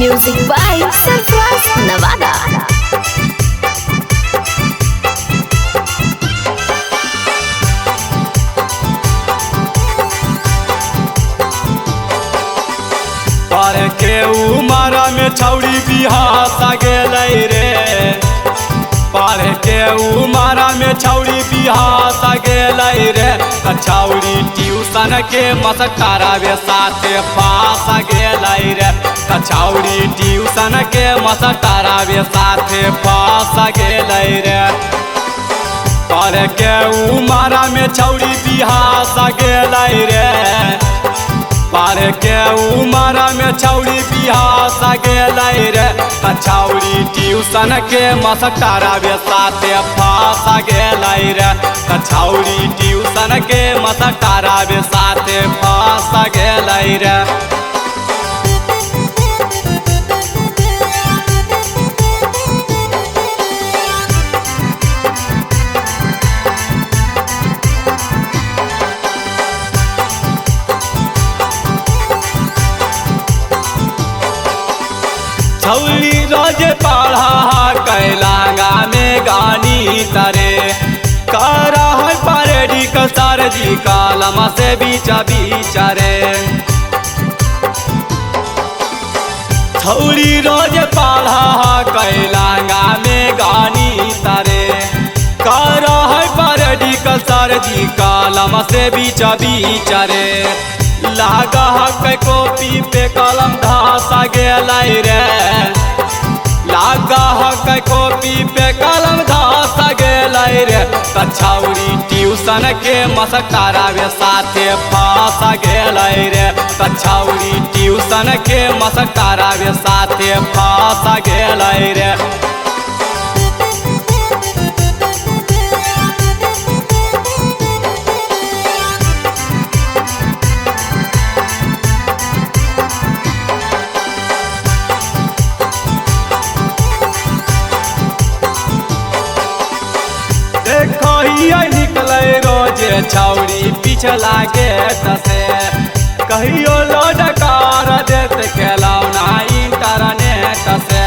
Music by Surprise Nevada. पर के उमर में छौड़ी बिहास गेलै रे, पर के उमर में छौड़ी बिहास गेलै रे। छौड़ी ट्यूशन के मास्टरवे साथे पास गेलै रे, छौड़ी ट्यूशन के मास्टरवे साथे पास गेलै रे। पर के उमर में छौड़ी बिहास गेलै रे, पर के उमर में छौड़ी बिहास गेलै रे। छौड़ी ट्यूशन के मास्टरवे साथे पास गेलै रे, छौड़ी ट्यूशन के मास्टरवे साथे पास गेलै रे। छौड़ी रोज पढ़ा कैलांगा में गानी तरे, करा है परेडिकल सरजी कलम से बीचा बीचरे। छौड़ी रोज पढ़ा कैलांगा में गानी तरे, करा है परेडिकल सरजी कलम से बीचा बीचरे। लागा है कॉपी पे कलम धसा गेलै रे, लागा है कॉपी पे कलम धसा गेलै रे। छौड़ी ट्यूशन के मास्टरवे साथे पास गेलै रे, छौड़ी ट्यूशन के मास्टरवे साथे पास गेलै रे। निकले रोजे छौड़ी पिछला गेट से, कहियो लोडकार देत खेलौना इंटरनेट से।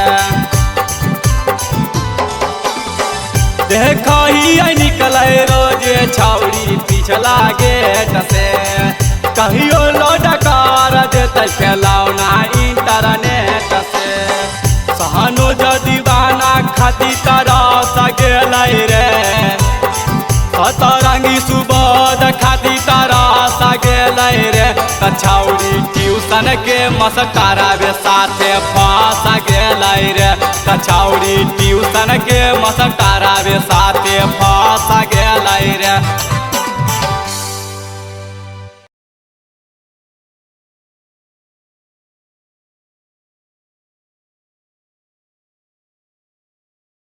देखिए निकले रोजे छौड़ी पिछला गेट से, कहियो लोडकार देत खेलौना इंटरनेट से। सहनो जो दीवाना खाती तरस गेलै रे, सतरंगी सुबोध खाती तरस गेलै रे। छौड़ी ट्यूशन के मास्टरवे साथे पास गेलै रे, छौड़ी ट्यूशन के मास्टरवे साथे पास गेलै रे।